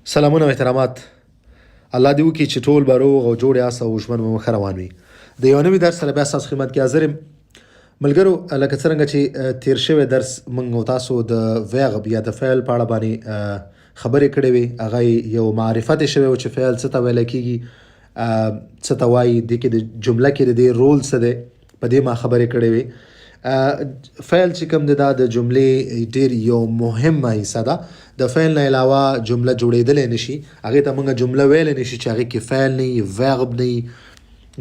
سلامونه او احترامات. الله دې وکړي چې ټول به روغ او جوړ یاست او ژوند مو ښه روان وي. د یو نوي درس سره بیا ستاسو خدمت کې حاضر یم. ملګرو، لکه څرنګه چې تیر شوی درس موږ او تاسو د verb یا د فعل په اړه باندې خبرې کړې وې. هغه یو معرفت شوی و چې فعل څه ته ویل کېږي، څه ته وایي، دې کې د جمله کې د دې رول څه دی، په دې ما خبرې کړې وې. فعل چې کوم دی دا د جملې ډېر یو مهمه حصه ده. د فعل نه علاوه جمله جوړېدلی نشي، هغې ته موږ جمله ویلی نشي چې هغې کې فعل نه وي، verb نه وي،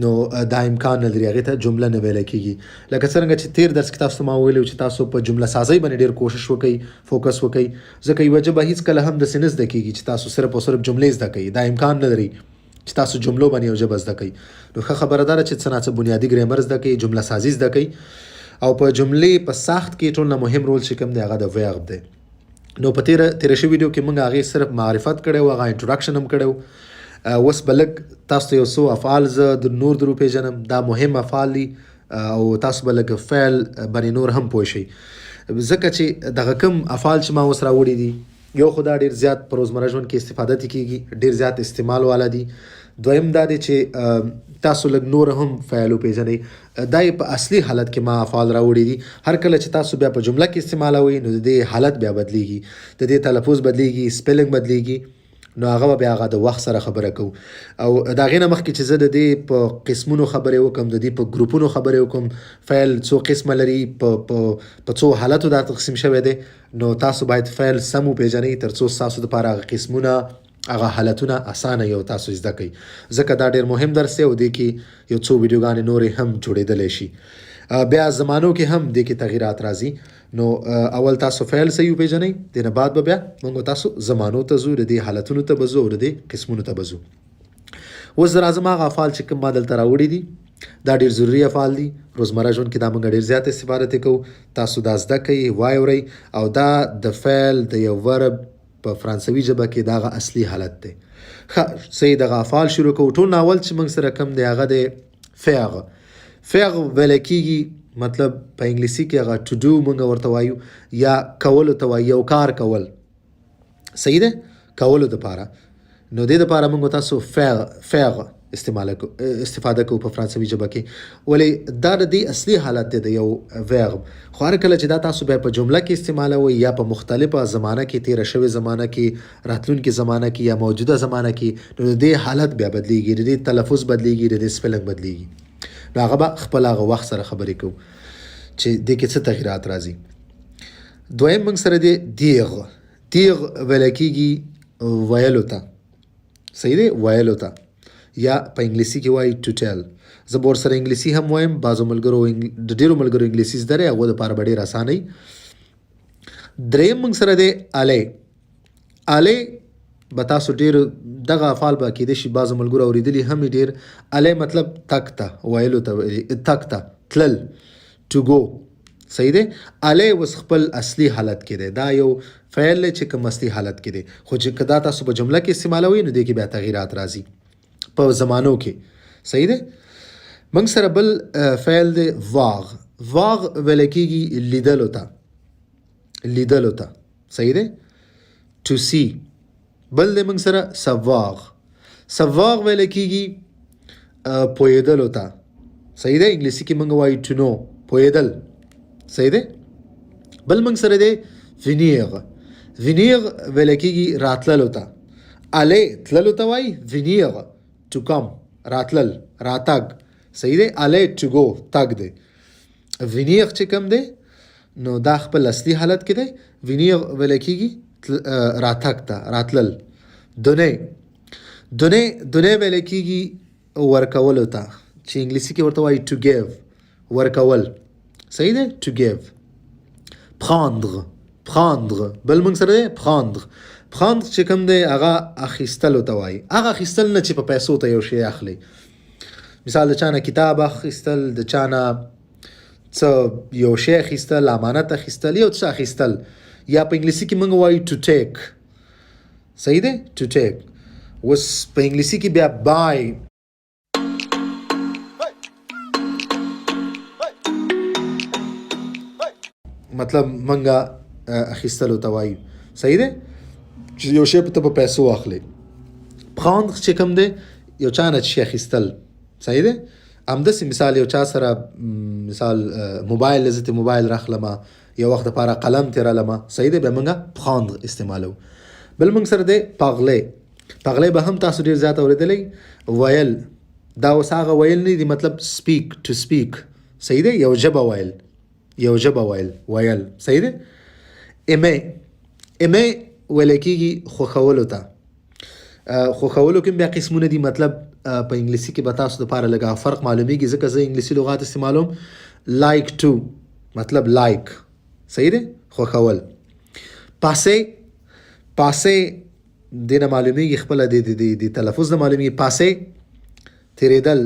نو دا امکان نه لري، هغې ته جمله نه ویلی کېږي. لکه څرنګه چې تیر درس کې تاسو ته ما ویلي چې تاسو په جمله سازۍ باندې ډېر کوشش وکئ، فوکس وکئ، ځکه یوه ژبه هېڅکله هم داسې نه زده کېږي چې تاسو صرف او صرف جملې زده کوئ. دا امکان نه لري چې تاسو جملو باندې یو ژبه زده کوئ. نو ښه خبره دا ده چې څه ناڅه بنیادي ګرامر زده کوئ، جمله سازي زده کوئ، او په جملې په ساخت کې ټول نه مهم رول چې کوم دی هغه د verb دی. نو په تیره شوي ویډیو کې موږ هغې صرف معرفت کړی و، هغه انټروډکشن هم کړی و. اوس به لږ تاسو ته یو څو افعال زه د نور در وپېژنم. دا مهم افعال دي او تاسو به لږ فعل باندې نور هم پوه شئ، ځکه چې دغه کوم افعال چې ما اوس راوړي دي، یو خو دا ډېر زیات په روزمره ژوند کې استفاده ترې کېږي، ډېر زیات استعمال والا دي. دویم دا دی چې تاسو لږ نور هم فعل وپېژنئ. دا یې په اصلي حالت کې ما افعال راوړي دي. هر کله چې تاسو بیا په جمله کې استعمالوئ نو د دې حالت بیا بدلیږي، د دې تلفظ بدلیږي، سپیلنګ بدلیږي. نو هغه به بیا هغه د وخت سره خبره کوو. او د هغې نه مخکې چې زه د دې په قسمونو خبرې وکړم، د دې په ګروپونو خبرې وکړم، فعل څو قسمه لري، په څو حالتو دا تقسیم شوی دی، نو تاسو باید فعل سم وپېژنئ تر څو ستاسو دپاره هغه قسمونه، هغه حالتونه اسانه یو تاسو زده کوئ. ځکه دا ډېر مهم درس دی او دې کې یو څو ویډیوګانې نورې هم جوړېدلی شي. بیا زمانو کې هم دې کې تغییرات راځي. نو اول تاسو فعل صحیح وپېژنئ، دې نه بعد به بیا موږ تاسو زمانو ته ځو، د دې حالتونو ته به ځو او د دې قسمونو ته به ځو. اوس زه راځم هغه افعال چې کوم ما دلته راوړي دي. دا ډېر ضروري افعال دي. روزمره ژوند کې دا موږ ډېر زیات استفاده ترې کوو. تاسو دا زده کوئ، واورئ، او دا د فعل د یو verb په فرانسوي ژبه کې دا هغه اصلي حالت دی. ښه، صحیح، دغه افعال شروع کوو. ټول نه اول چې موږ سره کوم دی هغه دی faire. faire ویلی کېږي، مطلب په انګلیسي کې هغه to do موږ ورته وایو، یا کولو ته وایي، یو کار کول. صحیح دی، کولو دپاره. نو دې دپاره موږ تاسو faire استفاده کوو په فرانسوي ژبه کې. ولې دا د دې اصلي حالت دی د یو verb. خو هر کله چې دا تاسو بیا په جمله کې استعمالوئ، یا په مختلفه زمانه کې، تیره شوې زمانه کې، راتلونکې زمانه کې، یا موجوده زمانه کې، نو د دې حالت بیا بدلیږي، د دې تلفظ بدلیږي، د دې سپیلنګ بدلیږي. نو هغه به خپل هغه وخت سره خبرې کوو چې دې کې څه تغییرات راځي. دویم موږ سره دی dire. dire ویلی کېږي ویلو ته. صحیح دی، ویلو ته، یا په انګلیسي کې وایي to tell. زه به ورسره انګلیسي هم وایم. بعضو ملګرو د ډېرو ملګرو انګلیسي زده دی، هغو دپاره به ډېر اسانه وي. دریم موږ سره دی aller. aller به تاسو ډېر دغه افعال به کېدای شي بعضو ملګرو اورېدلي هم ډېر. aller مطلب تګ ته، ویلو ته، تګ ته، تلل، to go. صحیح دی. aller اوس خپل اصلي حالت کې دی. دا یو فعل دی چې کوم اصلي حالت کې دی، خو چې که دا تاسو په جمله کې استعمالوئ نو دې کې بیا تغییرات راځي په زمانو کې. صحیح دی. موږ سره بل فعل دی voir. voir ویلی کېږي لیدلو ته، لیدلو ته. صحیح دی، to see. بل دی موږ سره savoir. savoir ویلی کېږي پوهېدلو ته. صحیح دی، انګلیسي کې موږ وایو to know، پوهېدل. صحیح دی. بل موږ سره دی venir. venir ویلی کېږي راتللو ته. aller تللو ته وایي، venir to come، راتلل، راتګ. صحیح دی. aller to go، تګ دی. venir چې کوم دی نو دا خپل اصلي حالت کې دی. venir ویلی کېږي راتګ ته، راتلل. donner. donner ویلی کېږي ورکولو ته، چې انګلیسي کې ورته وایي to give، ورکول. صحیح دی، to give. prendre. prendre بل موږ سره دی prendre. prendre چې کوم دی هغه اخیستلو ته وایي. هغه اخیستل نه چې په پیسو ته یو شی اخلي. مثال د چا نه کتاب اخیستل، د چا نه څه یو شی اخیستل، امانت اخیستل، یو څه اخیستل. یا په انګلیسي کې موږ وایو to take. صحیح دی، to take. اوس په انګلیسي کې بیا buy. مطلب منګه اخیستلو ته وایو. صحیح دی. چې یو شی ته په پیسو واخلي. prendre چې کوم دی یو چا نه شي اخیستل، صحیح دی. همداسې مثال یو چا سره مثال موبایل زه ته موبایل راخلمه، یو وخت دپاره قلم تېرلمه، صحیح دی، بیا موږ prendre استعمالو. بل موږ سره دی parler. parler به هم تاسو ډېر زیات اورېدلی. ویل دا اوس هغه ویل نه دي، مطلب speak to speak، صحیح دی، یو ژبه ویل، یو ژبه ویل، صحیح دی. aimer ویل کېږي خوښولو ته. خوښولو کې بیا قسمونه دي، مطلب په انګلیسي کې به تاسو دپاره لږه فرق معلومیږي ځکه زه انګلیسي لغات استعمالوم. like to مطلب like، صحیح دی، خوښول. پاسې دې نه معلومیږي، خپله د تلفظ نه معلومیږي. پاسې تېرېدل،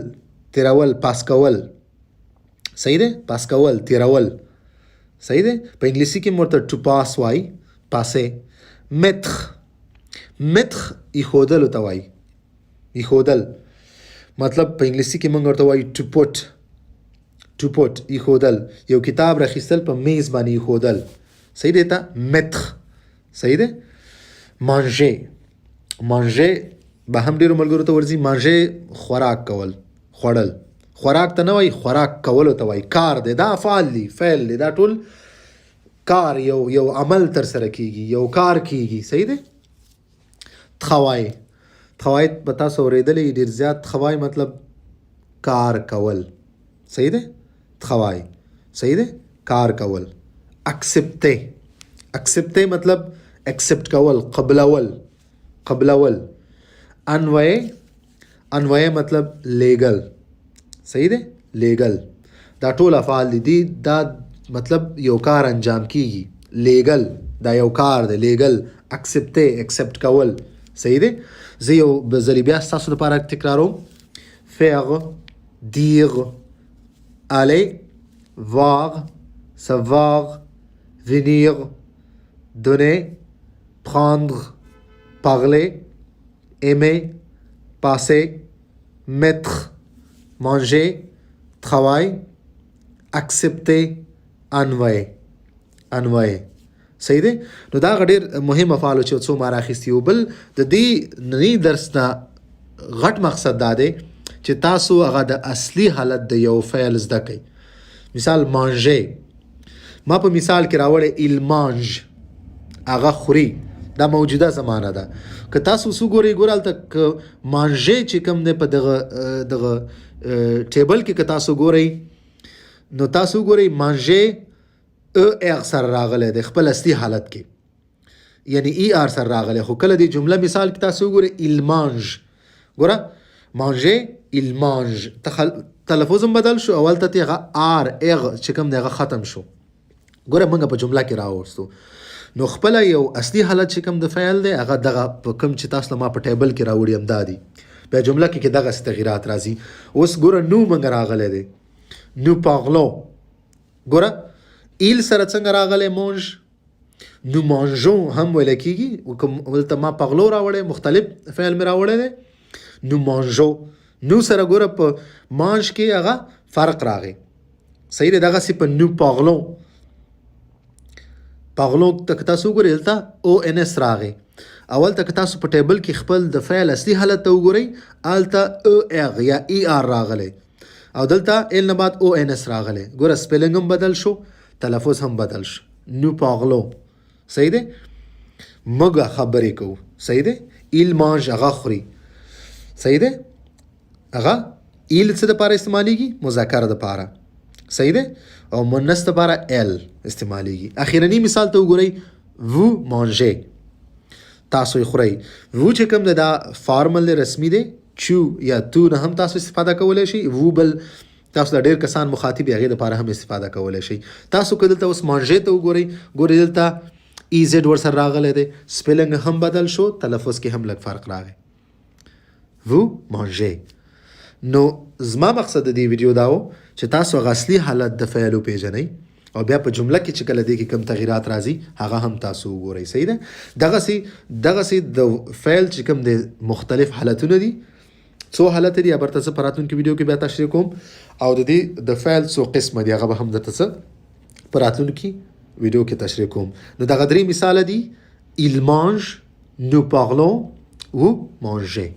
تېرول، پاس کول، صحیح دی، پاس کول، تېرول، صحیح دی. په انګلیسي کې ورته to pass وایي، پاسې. mettre ایښودلو ته وایي، ایښودل مطلب په انګلیسي کې موږ ورته وایي to put ایښودل. یو کتاب راخیستل په میز باندې ایښودل، صحیح دی ته mettre، صحیح دی. manger به هم ډېرو ملګرو ته ورځي. manger خوراک کول، خوړل. خوراک ته نه وایي، خوراک کولو ته وایي. کار دی، دا افعال دی، فعل دی، دا ټول کار، یو عمل تر سره کېږي، یو کار کېږي، صحیح دی. travail به تاسو اورېدلی ډېر زیات. travail مطلب کار کول، صحیح دی. travail صحیح دی، کار کول. accepter مطلب accept کول، قبلول. envoyer مطلب لیږل، صحیح دی، لیږل. دا ټول افعال دي، دا مطلب یو کار انجام کېږي. لیږل دا یو کار دی، لیږل. accept کول، صحیح دی. زه یو ځلې بیا ستاسو لپاره تکراروم. faire, dire, aller, voir, savoir, venir, donner, prendre, parler, aimer, passer, mettre, manger, travail, accepter, envoyer. صحیح دی. نو دا ډېر مهم افعال چې څو ما راخیستي وو. بل د دې ننني درس نه غټ مقصد دا دی چې تاسو هغه د اصلي حالت د یو فعل زده کړئ. مثال manger، ما په مثال کې راوړی il mange، هغه خوري، دا موجوده زمانه ده. که تاسو ګورئ هلته manger چې کوم دی په دغه ټیبل کې که تاسو ګورئ نو تاسو ګورئ manger er سره راغلی دی خپل اصلي حالت کې، یعنی er سره راغلی. خو کله دی جمله مثال کې تاسو ګورئ il mange، ګوره manger il mange، تلفظ هم بدل شو، اول ته هغه er چې کوم دی هغه ختم شو. ګوره موږ په جمله کې راوستو. نو خپل یو اصلي حالت چې کوم د فعل دی هغه دغه په کوم چې تاسو ما په ټیبل کې راوړی هم دا دی. په جمله کې دغه تغیرات راځي. اوس ګوره نو موږ راغلی دی، نو parlons. ګوره il سره څنګه راغلی mange، نو mangeons هم ویل کېږي. ولته ما parlons راوړی، مختلف فعل مې راوړی دی. نو mangeons، نو سره ګوره په mange کې هغه فرق راغی، صحیح دی. دغسې په نو parlons ته که تاسو وګورئ دلته ons راغی. اول ته که تاسو په ټیبل کې خپل د فعل اصلي حالت ته وګورئ هلته er یا er راغلی، او دلته ال نه بعد ons راغلی. ګوره سپیلنګ هم بدل شو، تلفظ هم بدل شو. نو parlons، صحیح دی. موږ خبرې کوو، صحیح دی. il mange هغه خوري، صحیح دی. هغه il څه دپاره استعمالیږي؟ مذکر دپاره، صحیح دی. او مؤنث دپاره el استعمالیږي. اخیرنی مثال ته وګورئ vous mangez، تاسو یې خورئ. vous چې کوم دی دا فارمل رسمي دی. چو یا تو نه هم تاسو استفاده کولی شئ. vous بل تاسو ډېر کسان مخاطب هغې دپاره هم استفاده کولی شئ. تاسو که دلته اوس مانژې ته وګورئ، ګورئ دلته EZ ورسره راغلی دی، سپیلنګ هم بدل شو، تلفظ کې هم لږ فرق راغی. vous mangez. نو زما مقصد د دې ویډیو دا و چې تاسو هغه اصلي حالت د فعل وپېژنئ، او بیا په جمله کې چې کله دې کې کوم تغییرات راځي هغه هم تاسو وګورئ، صحیح ده. دغسې د فعل چې کوم د مختلف حالتونه دي، څو حالت دي برته څه په راتلونکي ویډیو کې بیا تشریح کوم، او د دې د فعل څو قسمه دي هغه به هم درته څه په راتلونکي ویډیو کې تشریح کوم. نو دغه درې مثال دي: il mange، nous parlons ou manger.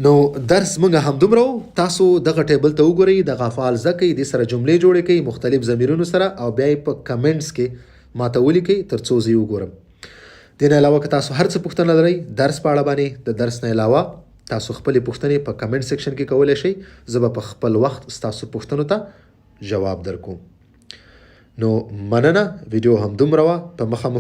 نو درس مونږ هم دومره تاسو دغه ټیبل ته وګورئ دغه افعال زده کړئ دې سره جملې جوړې کړئ مختلف ضمیرونو سره او بیا یې په کمنټس کې ماته ولیکئ تر څو زه یې وګورم. دې نه علاوه که تاسو هر څه پوښتنه لرئ درس په اړه باندې د درس نه علاوه تاسو خپلې پوښتنې په کمنټ سیکشن کې کولی شئ. زه به په خپل وخت ستاسو پوښتنو ته جواب درکوم. نو مننه، ویډیو هم دومره وه. په مخه